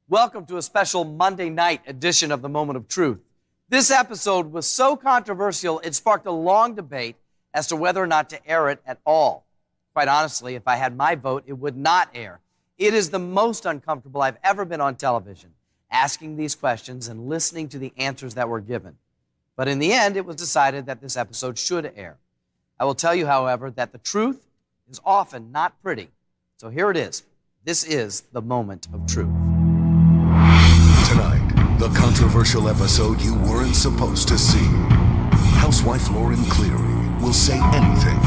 Welcome to a special Monday night edition of the Moment of Truth. This episode was so controversial, it sparked a long debate as to whether or not to air it at all. Quite honestly, if I had my vote, it would not air. It is the most uncomfortable I've ever been on television, asking these questions and listening to the answers that were given. But in the end, it was decided that this episode should air. I will tell you, however, that the truth is often not pretty. So here it is. This is the Moment of Truth. Tonight, the controversial episode you weren't supposed to see. Housewife Lauren Cleary will say anything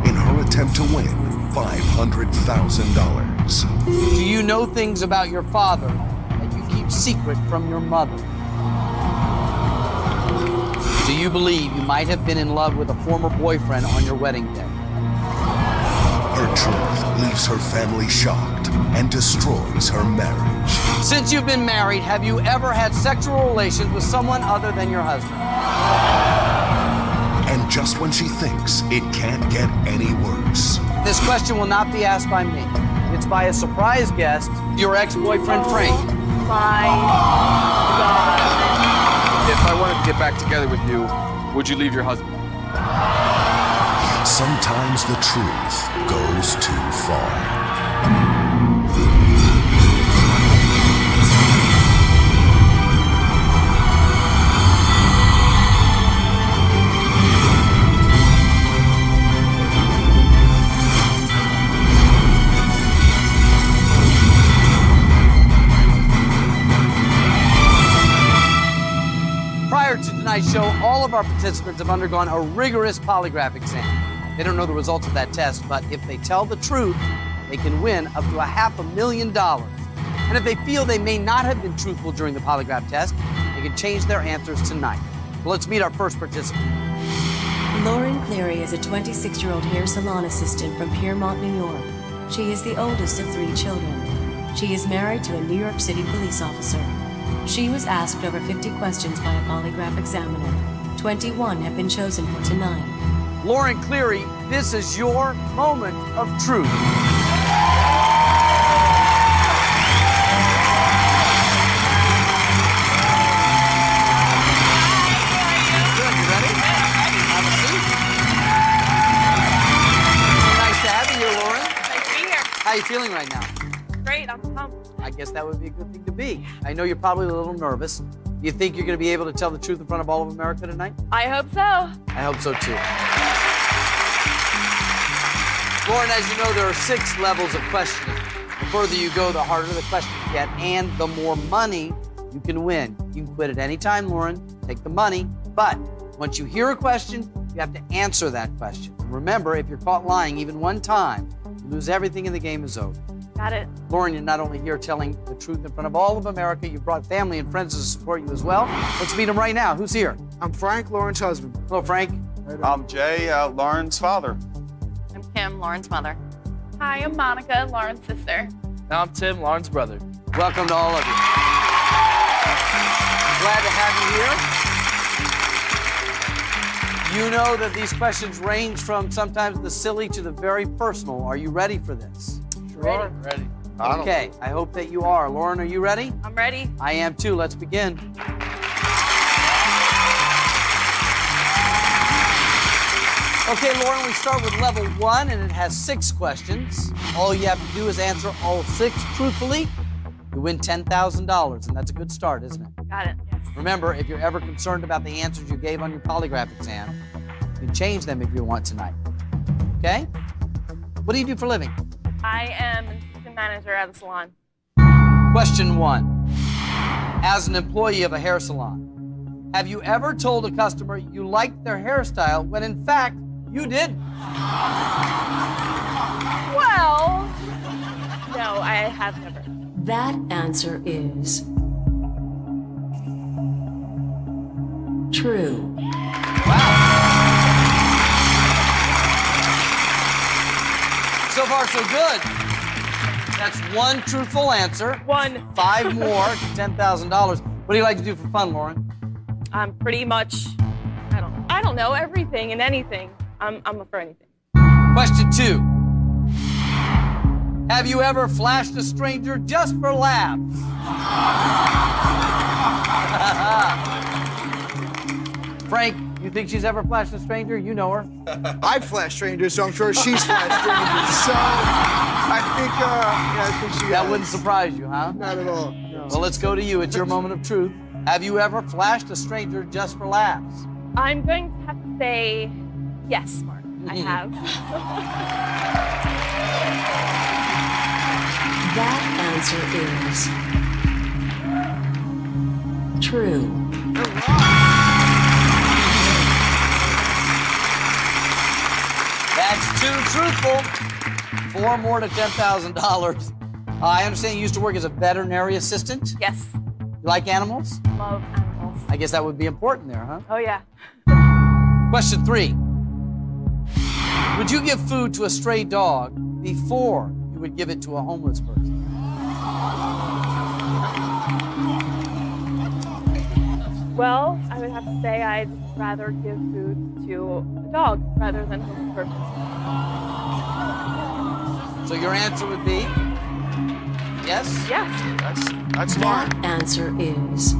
in her attempt to win $500,000. Do you know things about your father that you keep secret from your mother? Do you believe you might have been in love with a former boyfriend on your wedding day? Her truth leaves her family shocked and destroys her marriage. Since you've been married, have you ever had sexual relations with someone other than your husband? And just when she thinks it can't get any worse. This question will not be asked by me. It's by a surprise guest, your ex-boyfriend, Frank. My God. If I wanted to get back together with you, would you leave your husband? Sometimes the truth goes too far. Prior to tonight's show, all of our participants have undergone a rigorous polygraph exam. They don't know the results of that test, but if they tell the truth, they can win up to $500,000. And if they feel they may not have been truthful during the polygraph test, they can change their answers tonight. Well, let's meet our first participant. Lauren Cleary is a 26-year-old hair salon assistant from Piermont, New York. She is the oldest of 3 children. She is married to a New York City police officer. She was asked over 50 questions by a polygraph examiner. 21 have been chosen for tonight. Lauren Cleary, this is your moment of truth. Good, you ready? Have a seat. Nice to have you here, Lauren. Nice to be here. How are you feeling right now? Great, I'm pumped. I guess that would be a good thing to be. I know you're probably a little nervous. Do you think you're going to be able to tell the truth in front of all of America tonight? I hope so. I hope so, too. Lauren, as you know, there are 6 levels of questioning. The further you go, the harder the questions get, and the more money you can win. You can quit at any time, Lauren. Take the money. But once you hear a question, you have to answer that question. And remember, if you're caught lying even one time, you lose everything and the game is over. Got it. Lauren, you're not only here telling the truth in front of all of America, you brought family and friends to support you as well. Let's meet them right now. Who's here? I'm Frank, Lauren's husband. Hello, Frank. I'm Jay, Lauren's father. I'm Kim, Lauren's mother. Hi, I'm Monica, Lauren's sister. Now I'm Tim, Lauren's brother. Welcome to all of you. Glad to have you here. You know that these questions range from sometimes the silly to the very personal. Are you ready for this? Ready. Ready. Okay, I hope that you are. Lauren, are you ready? I'm ready. I am too. Let's begin. Okay, Lauren, we start with level 1, and it has 6 questions. All you have to do is answer all 6 truthfully. You win $10,000, and that's a good start, isn't it? Got it, yes. Remember, if you're ever concerned about the answers you gave on your polygraph exam, you can change them if you want tonight. Okay? What do you do for a living? I am an assistant manager at a salon. Question 1. As an employee of a hair salon, have you ever told a customer you liked their hairstyle when in fact you didn't? Well, no, I have never. That answer is true. So far, so good. That's 1 truthful answer. 1. 5 more to $10,000. What do you like to do for fun, Lauren? I'm pretty much, I don't know, everything and anything. I'm up for anything. Question 2. Have you ever flashed a stranger just for laughs? Frank, you think she's ever flashed a stranger? You know her. I've flashed strangers, so I'm sure she's flashed strangers. So I think she That has. wouldn't surprise you, huh? Not at all. No. Well, let's go to you. It's your moment of truth. Have you ever flashed a stranger just for laughs? I'm going to have to say yes, Mark. I have. That answer is true. That's too truthful. 4 more to $10,000. I understand you used to work as a veterinary assistant. Yes. You like animals? Love animals. I guess that would be important there, huh? Oh, yeah. Question 3. Would you give food to a stray dog before you would give it to a homeless person? Well, I would have to say I'd rather give food to a dog rather than a homeless person. So your answer would be yes? Yes. That's smart. That answer is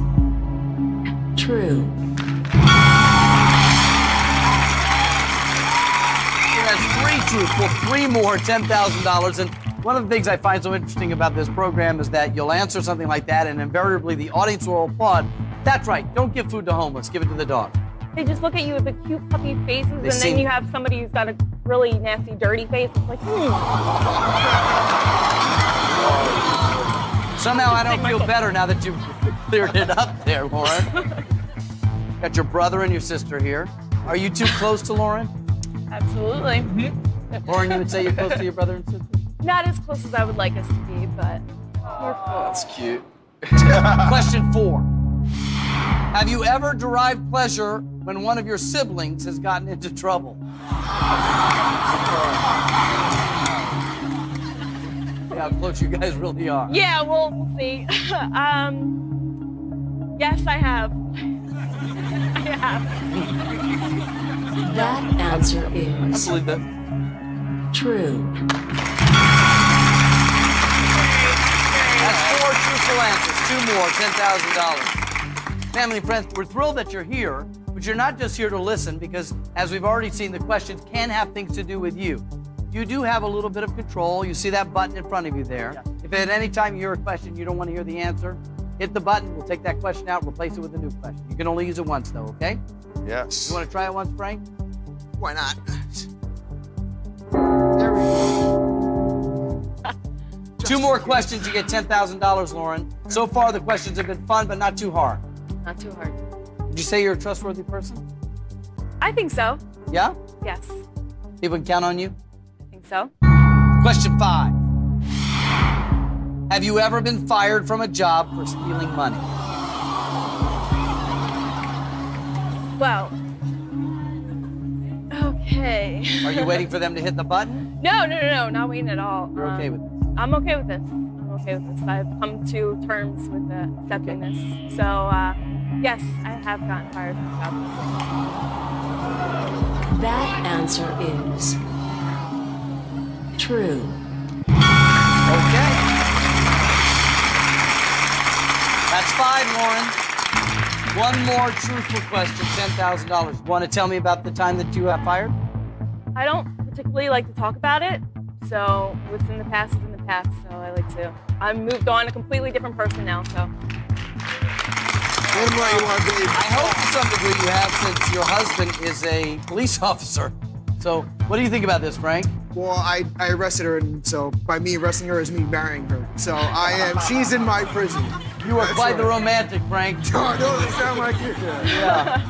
true. So that's 3 truthful, 3 more, $10,000. And one of the things I find so interesting about this program is that you'll answer something like that, and invariably the audience will applaud. That's right. Don't give food to homeless. Give it to the dog. They just look at you with the cute puppy faces, and seem- then you have somebody who's got a really nasty, dirty face. It's like, Somehow I don't feel better now that you've cleared it up there, Lauren. Got your brother and your sister here. Are you too close to Lauren? Absolutely. Lauren, you would say you're close to your brother and sister? Not as close as I would like us to be, but we're close. That's cute. Question 4. Have you ever derived pleasure when one of your siblings has gotten into trouble? Yeah, how close you guys really are. Yeah, well, we'll see. Yes, I have. I have. That answer I is believe that. true. That's 4 truthful answers. 2 more, $10,000. Family and friends, we're thrilled that you're here, but you're not just here to listen because, as we've already seen, the questions can have things to do with you. You do have a little bit of control. You see that button in front of you there. Yeah. If at any time you hear a question you don't want to hear the answer, hit the button. We'll take that question out, replace it with a new question. You can only use it once, though, okay? Yes. You want to try it once, Frank? Why not? There we go. 2 more questions, you get $10,000, Lauren. So far, the questions have been fun, but not too hard. Not too hard. Would you say you're a trustworthy person? I think so. Yeah? Yes. People can count on you? I think so. Question 5. Have you ever been fired from a job for stealing money? Well. Okay. Are you waiting for them to hit the button? No, not waiting at all. You're okay with this? I'm okay with this. I've come to terms with accepting this. So, yes, I have gotten fired from the job. That answer is true. Okay. That's 5, Lauren. 1 more truthful question, $10,000. Want to tell me about the time that you got fired? I don't particularly like to talk about it. So what's in the past is in the past. So I like to. I've moved on, a completely different person now. So. One more you want, babe. I hope to some degree you have, since your husband is a police officer. So what do you think about this, Frank? Well, I arrested her, and so by me arresting her is me marrying her. So she's in my prison. You are That's quite the right. romantic, Frank. No, it doesn't sound like it. Yeah.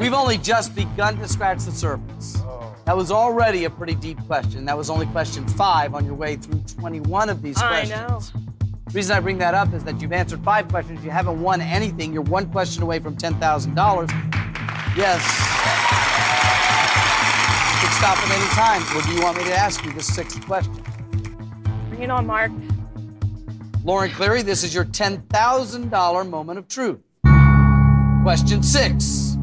We've only just begun to scratch the surface. That was already a pretty deep question. That was only question 5 on your way through 21 of these questions. I know. The reason I bring that up is that you've answered 5 questions. You haven't won anything. You're 1 question away from $10,000. Yes. You can stop at any time. Or do you want me to ask you the 6th question? Bring it on, Mark. Lauren Cleary, this is your $10,000 moment of truth. Question 6.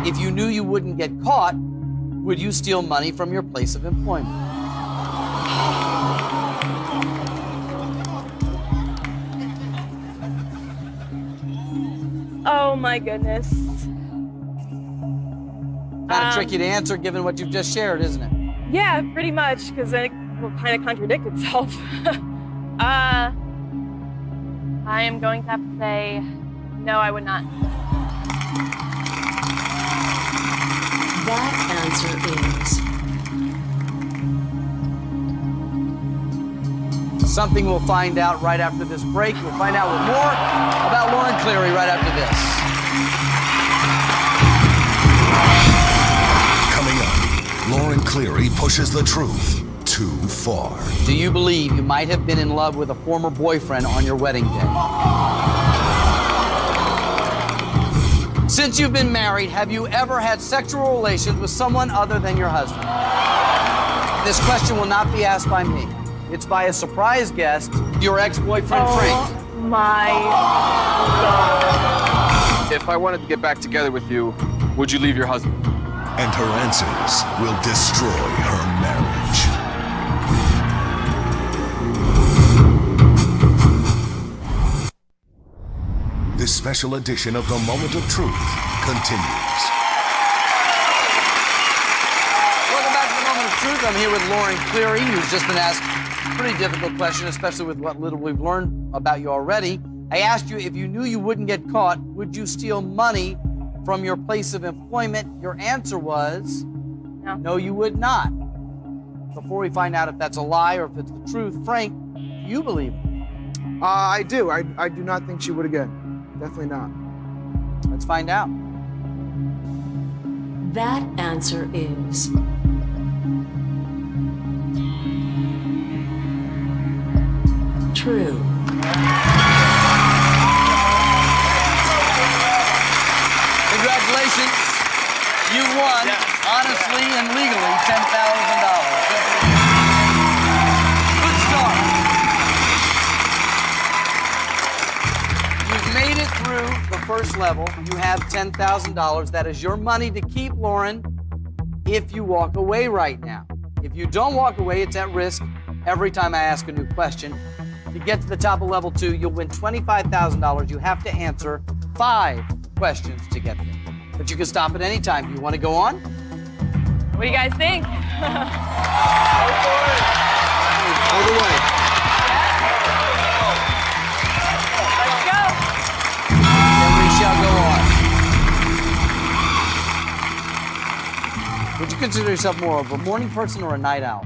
If you knew you wouldn't get caught, would you steal money from your place of employment? Oh my goodness. Kind of tricky to answer given what you've just shared, isn't it? Yeah, pretty much, because it will kind of contradict itself. I am going to have to say, no, I would not. That answer is Something we'll find out right after this break. We'll find out more about Lauren Cleary right after this. Coming up, Lauren Cleary pushes the truth too far. Do you believe you might have been in love with a former boyfriend on your wedding day? Since you've been married, have you ever had sexual relations with someone other than your husband? This question will not be asked by me. It's by a surprise guest, your ex-boyfriend, Frank. Oh my God. If I wanted to get back together with you, would you leave your husband? And her answers will destroy her marriage. This special edition of The Moment of Truth continues. Welcome back to The Moment of Truth. I'm here with Lauren Cleary, who's just been asked a pretty difficult question, especially with what little we've learned about you already. I asked you, if you knew you wouldn't get caught, would you steal money from your place of employment? Your answer was, no, you would not. Before we find out if that's a lie or if it's the truth, Frank, do you believe it? I do. I do not think she would again. Definitely not. Let's find out. that answer is true. Congratulations. You won, honestly and legally, $10,000. Good start. You've made it through the first level. You have $10,000. That is your money to keep, Lauren, if you walk away right now. If you don't walk away, it's at risk every time I ask a new question. To get to the top of level 2, you'll win $25,000. You have to answer 5 questions to get there. But you can stop at any time. Do you want to go on? What do you guys think? All the way. Let's go. Then we shall go on. Would you consider yourself more of a morning person or a night owl?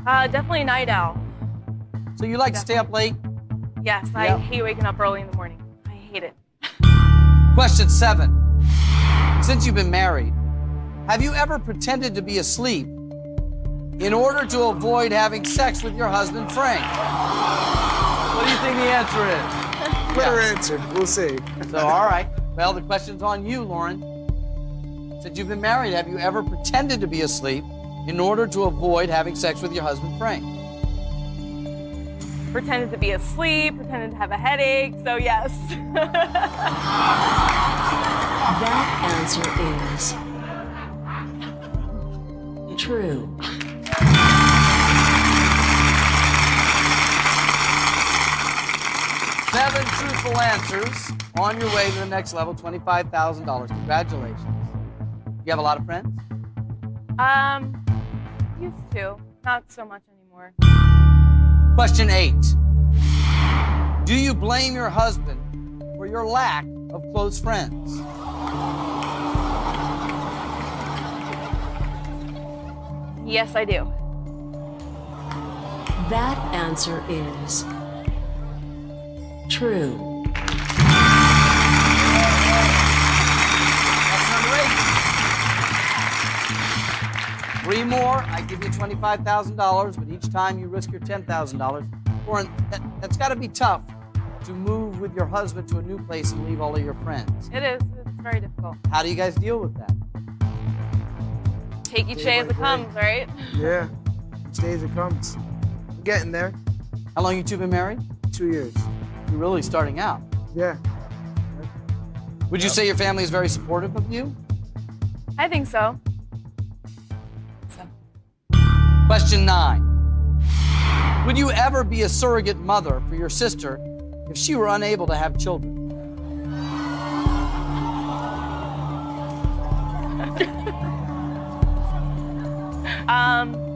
Definitely a night owl. So you like to stay up late? Yes, I Yep. hate waking up early in the morning. I hate it. Question 7. Since you've been married, have you ever pretended to be asleep in order to avoid having sex with your husband, Frank? What do you think the answer is? Clear answer. We'll see. So, all right. Well, the question's on you, Lauren. Since you've been married, have you ever pretended to be asleep in order to avoid having sex with your husband, Frank? Pretended to be asleep, pretended to have a headache, so yes. That answer is true. 7 truthful answers. On your way to the next level, $25,000. Congratulations. You have a lot of friends? Used to. Not so much anymore. Question 8. Do you blame your husband for your lack of close friends? Yes, I do. That answer is true. That's number 8. 3 more, I give you $25,000, but each time you risk your $10,000. Lauren, that's got to be tough to move with your husband to a new place and leave all of your friends. It is. It's very difficult. How do you guys deal with that? Take each day as it comes, right? Yeah. Each day as it comes. We're getting there. How long you two been married? 2 years. You're really starting out. Yeah. Would you say your family is very supportive of you? I think so. Question 9. Would you ever be a surrogate mother for your sister if she were unable to have children?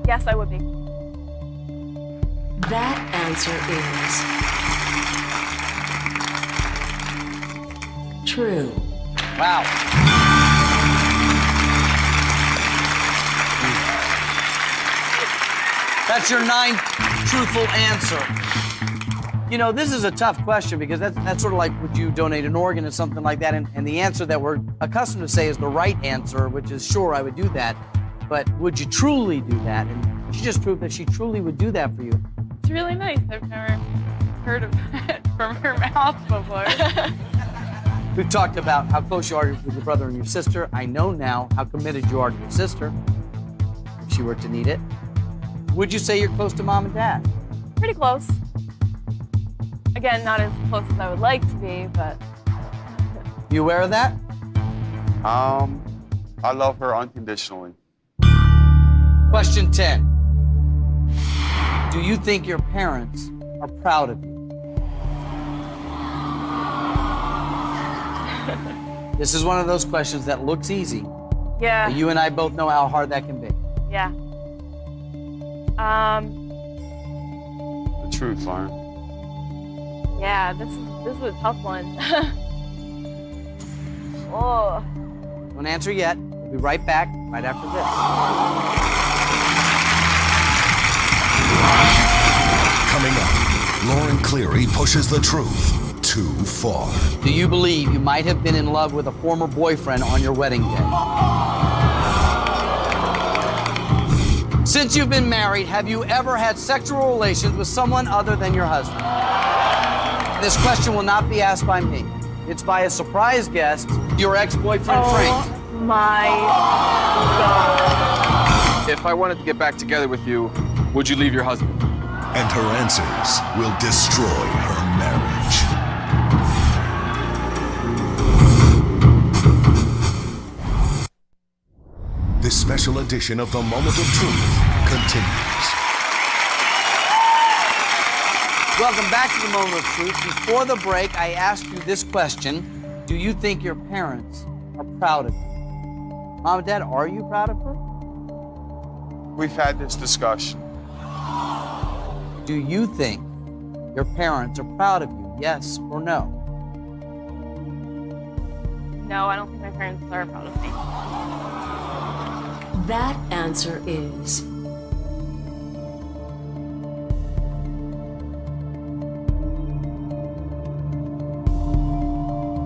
Yes, I would be. That answer is true. Wow. That's your 9th truthful answer. You know, this is a tough question because that's sort of like, would you donate an organ or something like that? And the answer that we're accustomed to say is the right answer, which is sure, I would do that. But would you truly do that? And she just proved that she truly would do that for you. It's really nice. I've never heard of it from her mouth before. We've talked about how close you are with your brother and your sister. I know now how committed you are to your sister, if she were to need it. Would you say you're close to mom and dad? Pretty close. Again, not as close as I would like to be, but... You aware of that? I love her unconditionally. Question 10. Do you think your parents are proud of you? This is one of those questions that looks easy. Yeah. But you and I both know how hard that can be. Yeah. The truth, Lauren. Yeah, this is a tough one. Oh. Don't answer yet. We'll be right back right after this. Coming up, Lauren Cleary pushes the truth too far. Do you believe you might have been in love with a former boyfriend on your wedding day? Since you've been married, have you ever had sexual relations with someone other than your husband? This question will not be asked by me. It's by a surprise guest, your ex-boyfriend, Frank. Oh my God. If I wanted to get back together with you, would you leave your husband? And her answers will destroy her marriage. This special edition of The Moment of Truth continues. Welcome back to The Moment of Truth. Before the break, I asked you this question. Do you think your parents are proud of you? Mom and Dad, are you proud of her? We've had this discussion. Do you think your parents are proud of you? Yes or no? No, I don't think my parents are proud of me. That answer is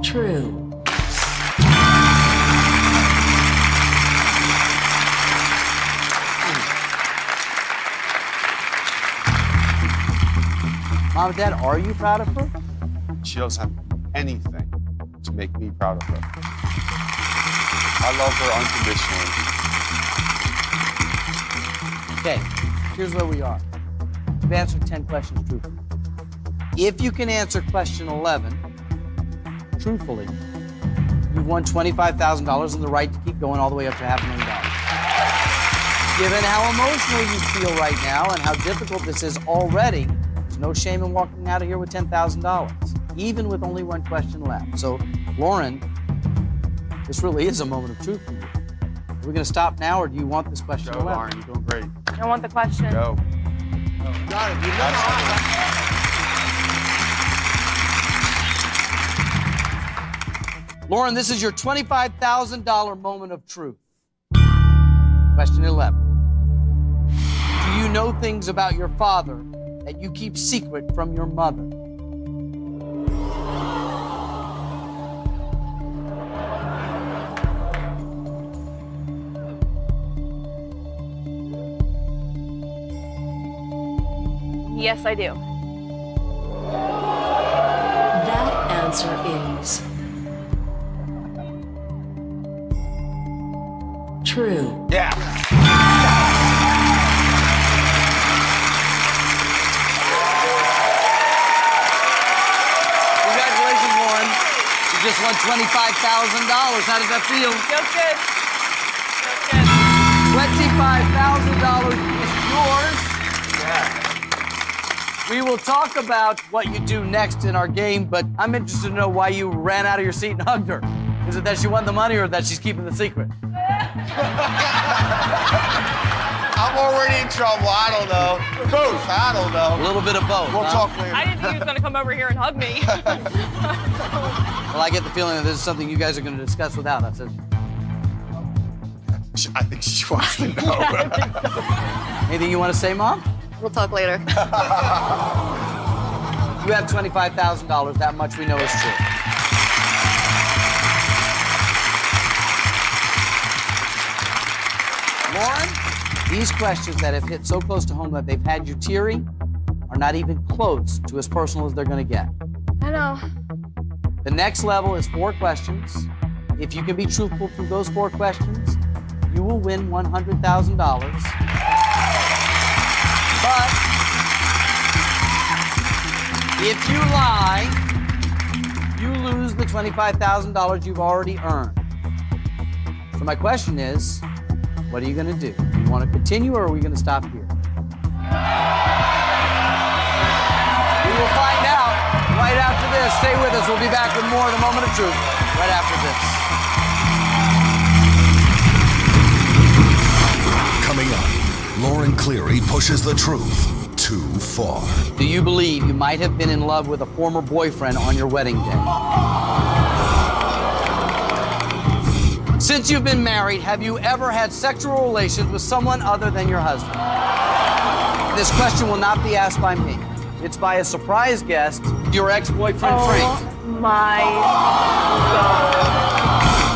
true. Mom and Dad, are you proud of her? She doesn't have anything to make me proud of her. I love her unconditionally. Okay, here's where we are. You've answered 10 questions truthfully. If you can answer question 11 truthfully, you've won $25,000 and the right to keep going all the way up to $500,000. Given how emotional you feel right now and how difficult this is already, there's no shame in walking out of here with $10,000, even with only one question left. So, Lauren, this really is a moment of truth for you. Are we going to stop now, or do you want this question Go, 11? Lauren, you're doing great. I want the question. Go. Got it. You Lauren, this is your $25,000 moment of truth. Question 11. Do you know things about your father that you keep secret from your mother? Yes, I do. That answer is true. Yeah. Congratulations, Lauren. You just won $25,000. How does that feel? Feels good. Feels good. $25,000 is yours. We will talk about what you do next in our game, but I'm interested to know why you ran out of your seat and hugged her. Is it that she won the money or that she's keeping the secret? I'm already in trouble. I don't know. Both. I don't A know. little bit of both. We'll huh? talk later. I didn't think he was gonna come over here and hug me. Well, I get the feeling that this is something you guys are going to discuss without us. I think she wants to know. Anything you want to say, Mom? We'll talk later. You have $25,000. That much we know is true. Lauren, these questions that have hit so close to home that they've had you teary are not even close to as personal as they're going to get. I know. The next level is 4 questions. If you can be truthful through those 4 questions, you will win $100,000. But if you lie, you lose the $25,000 you've already earned. So my question is, what are you going to do? Do you want to continue or are we going to stop here? We will find out right after this. Stay with us. We'll be back with more of the Moment of Truth right after this. Coming up, Lauren Cleary pushes the truth too far. Do you believe you might have been in love with a former boyfriend on your wedding day? Since you've been married, have you ever had sexual relations with someone other than your husband? This question will not be asked by me. It's by a surprise guest, your ex-boyfriend, Frank. My God.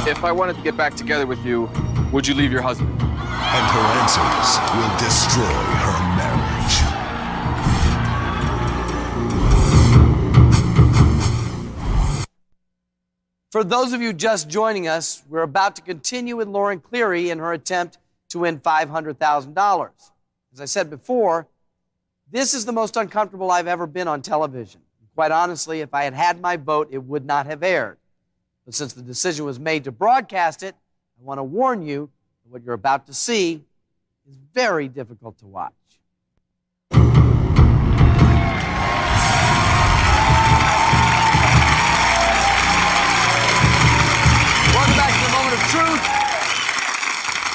If I wanted to get back together with you, would you leave your husband? And her answers will destroy her marriage. For those of you just joining us, we're about to continue with Lauren Cleary in her attempt to win $500,000. As I said before, this is the most uncomfortable I've ever been on television. Quite honestly, if I had had my vote, it would not have aired. But since the decision was made to broadcast it, I want to warn you that what you're about to see is very difficult to watch. Welcome back to the Moment of Truth.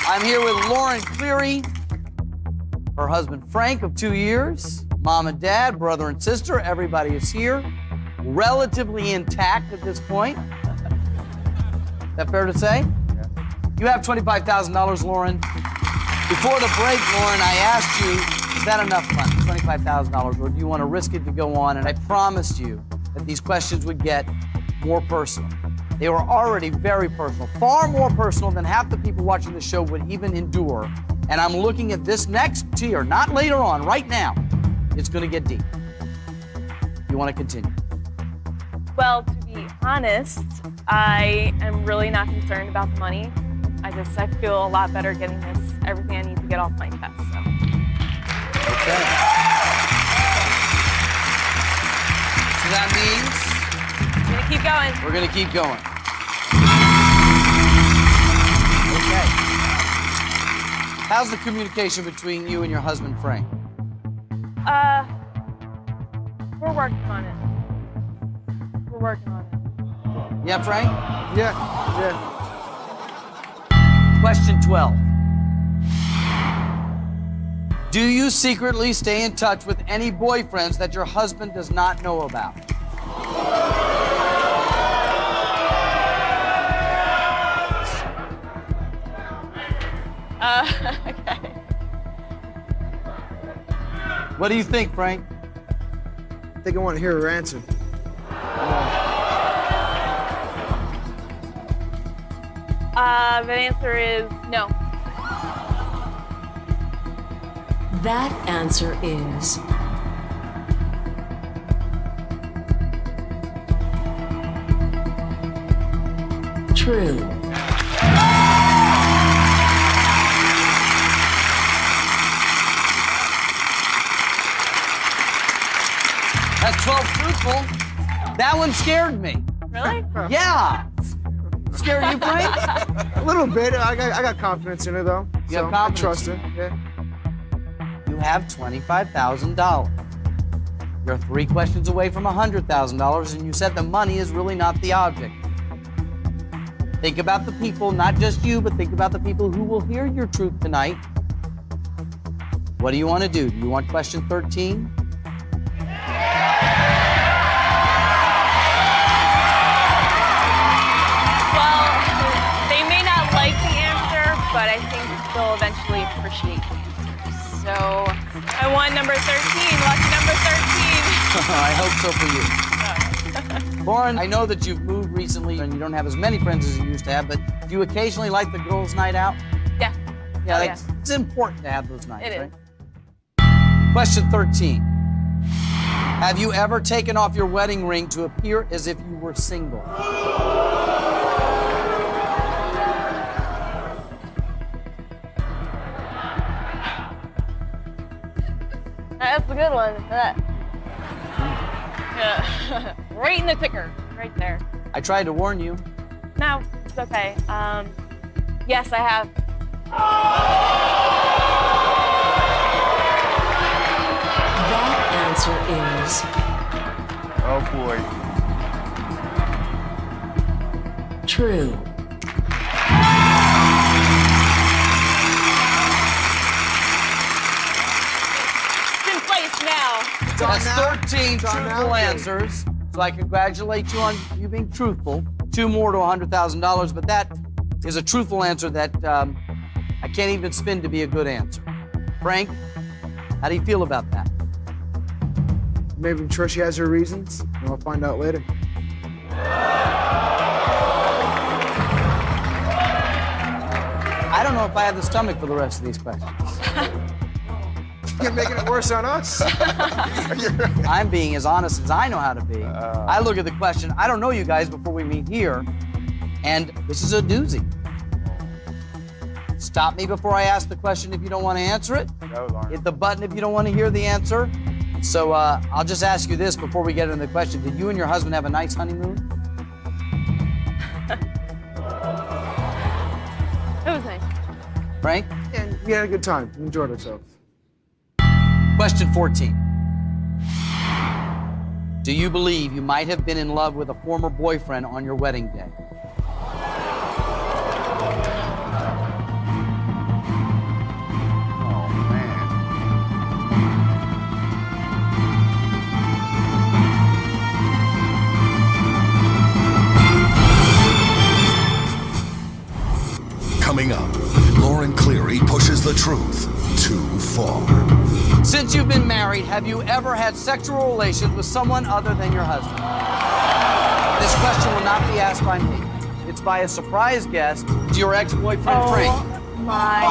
I'm here with Lauren Cleary, her husband Frank of 2 years, mom and dad, brother and sister. Everybody is here, relatively intact at this point. Is that fair to say? Yeah. You have $25,000, Lauren. Before the break, Lauren, I asked you, is that enough money, $25,000, or do you want to risk it to go on? And I promised you that these questions would get more personal. They were already very personal, far more personal than half the people watching the show would even endure. And I'm looking at this next tier, not later on, right now. It's going to get deep. You want to continue? Well, to be honest, I am really not concerned about the money. I feel a lot better getting everything I need to get off my chest. So. Okay. So that means I'm gonna keep going. we're going to keep going. Okay. How's the communication between you and your husband, Frank? We're working on it. We're working on it. Yeah, Frank? Yeah. Question 12. Do you secretly stay in touch with any boyfriends that your husband does not know about? Okay. What do you think, Frank? I think I want to hear her answer. The answer is no. That answer is true. That's 12 truthful. That one scared me. Really? Yeah. Scared you, Frank? A little bit. I got confidence in her, though. You have So confidence? I trust her. Yeah. You have $25,000. You're 3 questions away from $100,000, and you said the money is really not the object. Think about the people, not just you, but think about the people who will hear your truth tonight. What do you want to do? Do you want question 13? Well, they may not like the answer, but I think they'll eventually appreciate the answer. So I want number 13, lucky number 13. I hope so for you. Lauren, I know that you've moved recently and you don't have as many friends as you used to have, but do you occasionally like the girls' night out? Yeah. Yeah, it's important to have those nights, It right? is. Question 13. Have you ever taken off your wedding ring to appear as if you were single? That's a good one. Yeah. Right in the ticker, right there. I tried to warn you. No, it's okay. Yes, I have. That answer is Oh boy. true. It's in place now. That's now. 13 Done now. truthful answers. So I congratulate you on you being truthful. 2 more to $100,000, but that is a truthful answer that I can't even spin to be a good answer. Frank, how do you feel about that? Maybe I'm sure she has her reasons, and we'll find out later. I don't know if I have the stomach for the rest of these questions. You're making it worse on us. I'm being as honest as I know how to be. I look at the question, I don't know you guys before we meet here, and this is a doozy. Stop me before I ask the question if you don't want to answer it. No, Lauren. Hit the button if you don't want to hear the answer. So I'll just ask you this before we get into the question. Did you and your husband have a nice honeymoon? It was nice. Frank? And we had a good time. We enjoyed ourselves. Question 14. Do you believe you might have been in love with a former boyfriend on your wedding day? Oh man. Coming up, Lauren Cleary pushes the truth too far. Since you've been married, have you ever had sexual relations with someone other than your husband? This question will not be asked by me. It's by a surprise guest, your ex-boyfriend, Frank. My.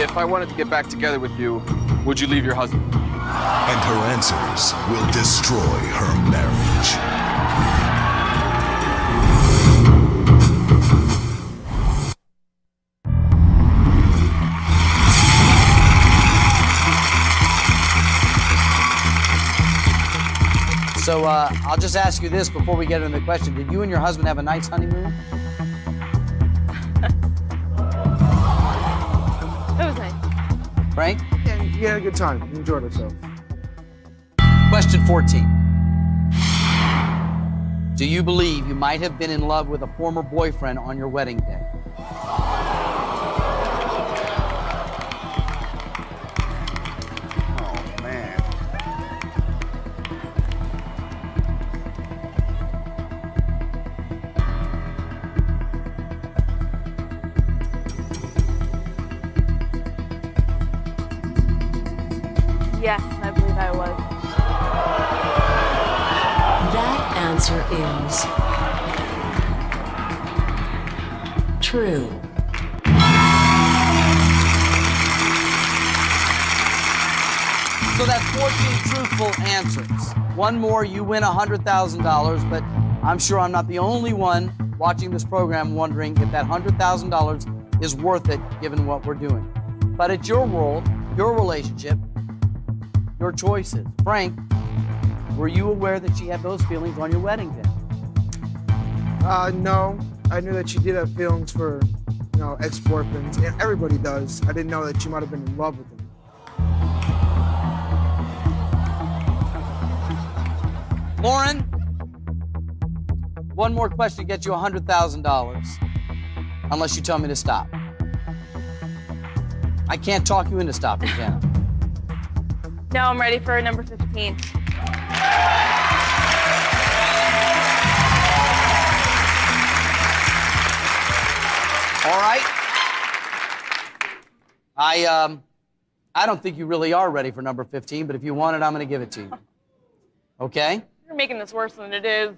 If I wanted to get back together with you, would you leave your husband? And her answers will destroy her marriage. So I'll just ask you this before we get into the question. Did you and your husband have a nice honeymoon? It was nice. Frank? And we had a good time. We enjoyed ourselves. Question 14. Do you believe you might have been in love with a former boyfriend on your wedding day? Oh man. Yes, I believe I was. That answer is true. So that's 14 truthful answers. One more, you win $100,000, but I'm sure I'm not the only one watching this program wondering if that $100,000 is worth it given what we're doing. But it's your world, your relationship, your choices. Frank, were you aware that she had those feelings on your wedding day? No. I knew that she did have feelings for, ex-boyfriends. And everybody does. I didn't know that she might have been in love with him. Lauren, One more question gets you $100,000, unless you tell me to stop. I can't talk you into stopping, can I? No, I'm ready for number 15. All right. I don't think you really are ready for number 15, but if you want it, I'm going to give it to you. Okay? You're making this worse than it is.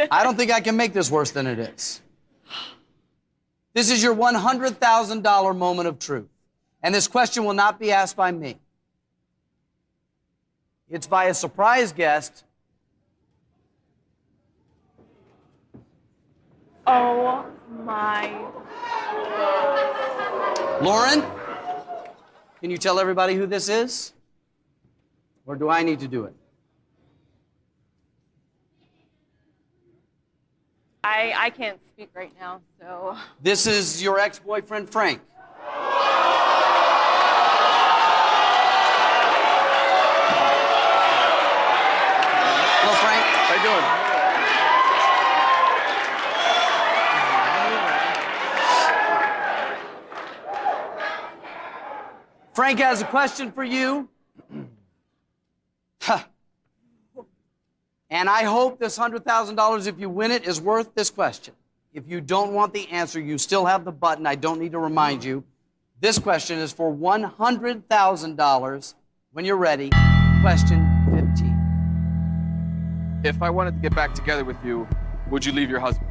I don't think I can make this worse than it is. This is your $100,000 moment of truth. And this question will not be asked by me. It's by a surprise guest. Oh my. Lauren, can you tell everybody who this is? Or do I need to do it? I can't speak right now, so. This is your ex-boyfriend, Frank. Hello, Frank. How you doing? Frank has a question for you. And I hope this $100,000, if you win it, is worth this question. If you don't want the answer, you still have the button. I don't need to remind you. This question is for $100,000. When you're ready, question 15. If I wanted to get back together with you, would you leave your husband?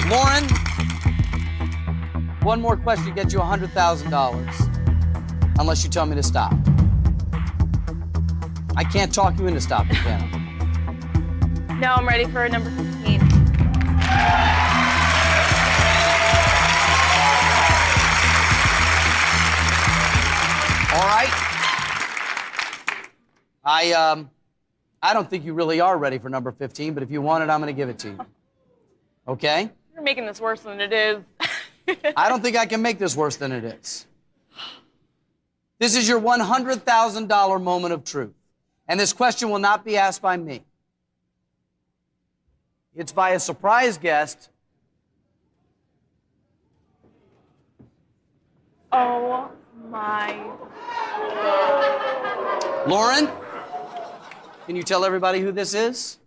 Lauren, one more question gets you $100,000, unless you tell me to stop. I can't talk you into stopping, can I? No, I'm ready for number 15. All right. I don't think you really are ready for number 15, but if you want it, I'm going to give it to you. Okay? You're making this worse than it is. I don't think I can make this worse than it is. This is your $100,000 moment of truth. And this question will not be asked by me. It's by a surprise guest. Oh my. Lauren, can you tell everybody who this is?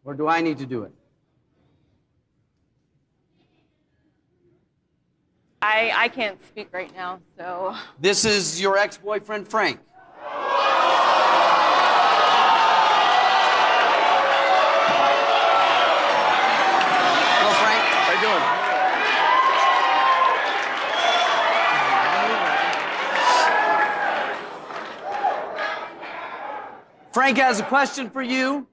Or do I need to do it? I can't speak right now, so. This is your ex-boyfriend, Frank. Hello, Frank. How you doing? Frank has a question for you.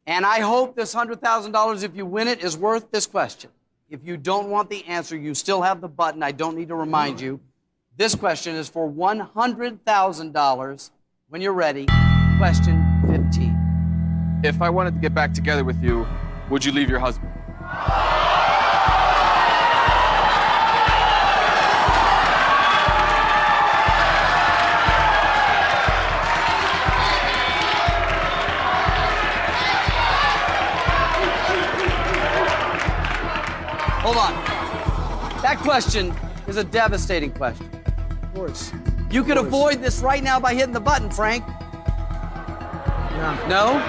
And I hope this $100,000, if you win it, is worth this question. If you don't want the answer, you still have the button. I don't need to remind you. This question is for $100,000. When you're ready, question 15. If I wanted to get back together with you, would you leave your husband? Hold on. That question is a devastating question. Of course. You could avoid this right now by hitting the button, Frank. Yeah. No?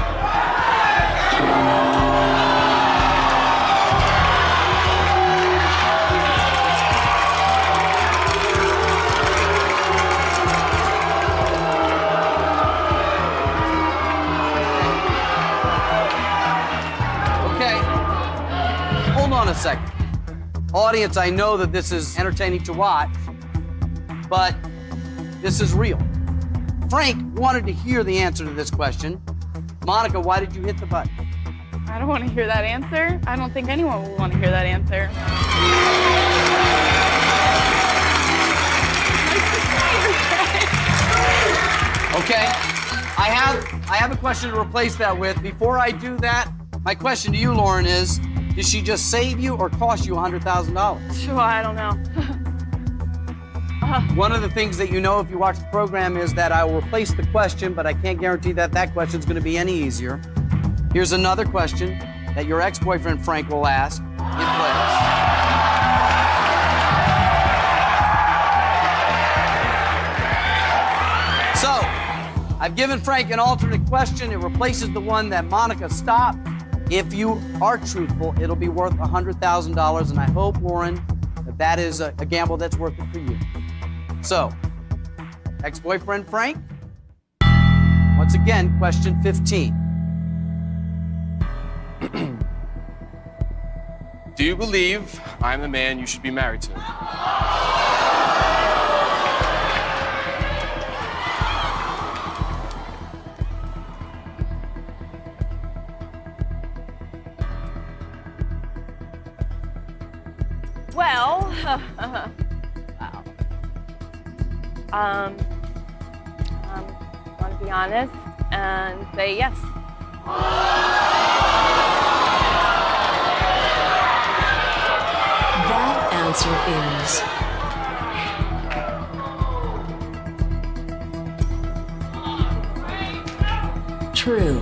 Okay. Hold on a second. Audience, I know that this is entertaining to watch, but this is real. Frank wanted to hear the answer to this question. Monica, why did you hit the button? I don't want to hear that answer. I don't think anyone will want to hear that answer. Okay. I have a question to replace that with. Before I do that, my question to you, Lauren, is, did she just save you or cost you $100,000? Sure, I don't know. One of the things that you know if you watch the program is that I will replace the question, but I can't guarantee that that question's going to be any easier. Here's another question that your ex-boyfriend Frank will ask in place. So, I've given Frank an alternate question. It replaces the one that Monica stopped. If you are truthful, it'll be worth $100,000, and I hope, Lauren, that is a gamble that's worth it for you. So, ex-boyfriend Frank, once again, question 15. Do you believe I'm the man you should be married to? Well, wow. I want to be honest and say yes. That answer is true.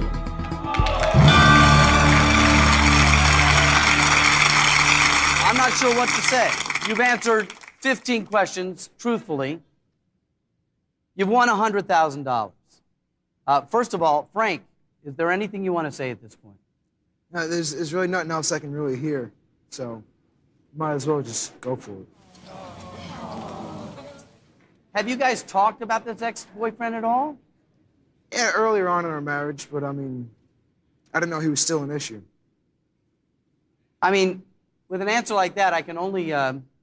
I'm not sure what to say. You've answered 15 questions truthfully. You've won $100,000. First of all, Frank, is there anything you want to say at this point? No, there's really nothing else I can really hear, so might as well just go for it. Have you guys talked about this ex-boyfriend at all? Yeah, earlier on in our marriage, but I mean, I didn't know he was still an issue. I mean, with an answer like that, I can only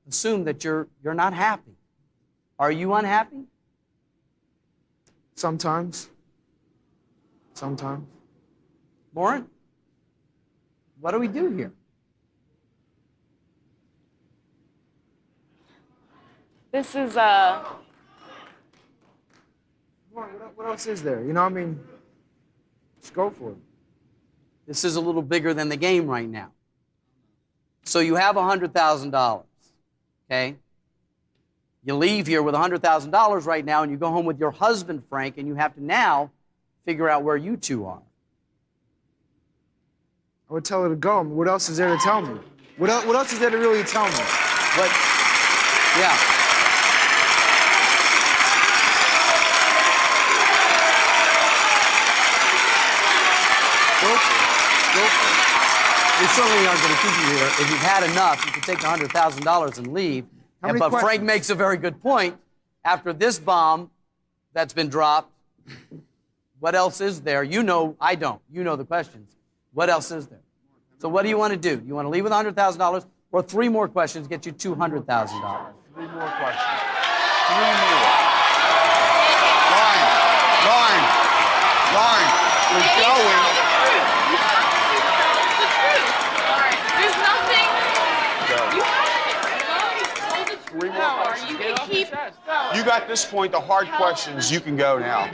assume that you're not happy. Are you unhappy? Sometimes. Sometimes. Lauren, what do we do here? This is What else is there? You know, I mean, just go for it. This is a little bigger than the game right now. So you have $100,000, okay? You leave here with $100,000 right now, and you go home with your husband, Frank, and you have to now figure out where you two are. I would tell her to go. I mean, what else is there to tell me? What else is there to really tell me? Yeah. Go for it. We certainly aren't going to keep you here. If you've had enough, you can take the $100,000 and leave. But Frank makes a very good point. After this bomb that's been dropped, what else is there? You know, I don't. You know the questions. What else is there? So what do you want to do? Do you want to leave with $100,000 or 3 more questions get you $200,000? 3 more questions. 3 more. Line. We're going. There's nothing. Go. You have it. 3 more questions. You can keep. You got this point, the hard questions. You can go now.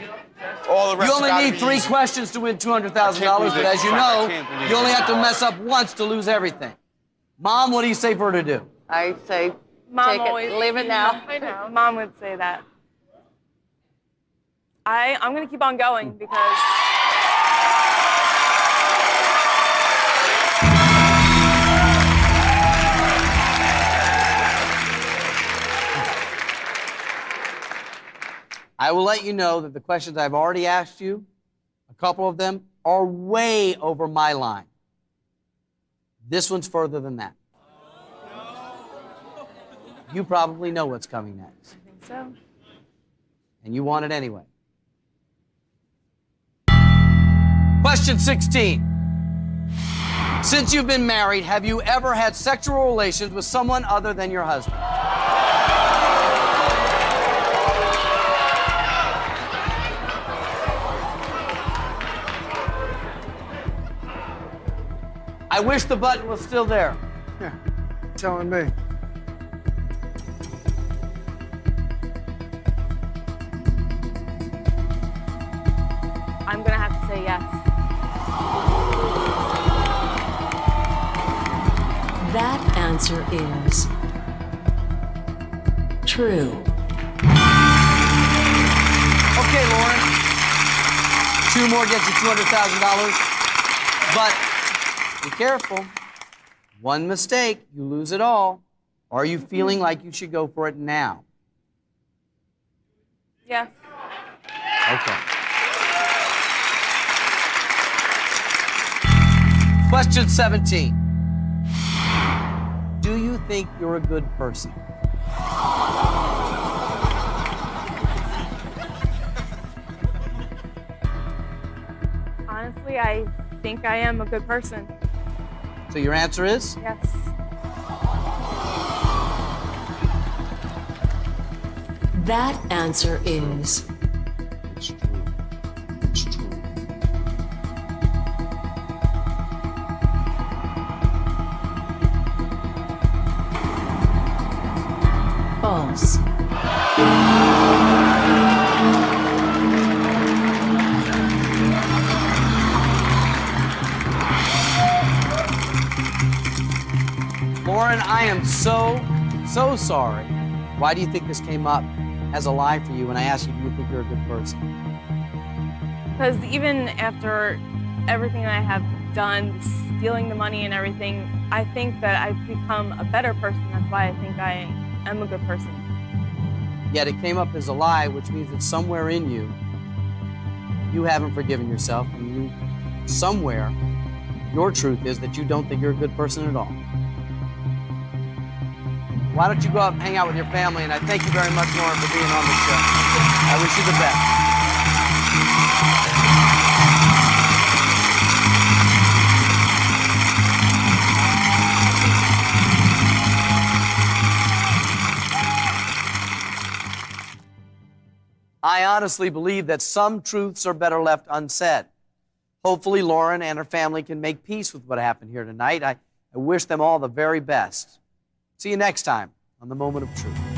All the rest You only gotta need be 3 easy. questions to win $200,000, but as you know, you only have to mess up once to lose everything. Mom, what do you say for her to do? I say, Mom take always, it, leave it now. I know. Mom would say that. I'm going to keep on going because. I will let you know that the questions I've already asked you, a couple of them, are way over my line. This one's further than that. You probably know what's coming next. I think so. And you want it anyway. Question 16. Since you've been married, have you ever had sexual relations with someone other than your husband? I wish the button was still there. Yeah, telling me. I'm gonna have to say yes. That answer is true. Okay, Lauren. 2 more gets you $200,000. But be careful. One mistake, you lose it all. Are you feeling like you should go for it now? Yes. Okay. Question 17. Do you think you're a good person? Honestly, I think I am a good person. So your answer is? Yes. That answer is It's true. It's true. false. Lauren, I am so sorry. Why do you think this came up as a lie for you when I asked you, do you think you're a good person? Because even after everything that I have done, stealing the money and everything, I think that I've become a better person. That's why I think I am a good person. Yet it came up as a lie, which means that somewhere in you, you haven't forgiven yourself, and you, somewhere, your truth is that you don't think you're a good person at all. Why don't you go out and hang out with your family, and I thank you very much, Lauren, for being on the show. I wish you the best. I honestly believe that some truths are better left unsaid. Hopefully, Lauren and her family can make peace with what happened here tonight. I wish them all the very best. See you next time on The Moment of Truth.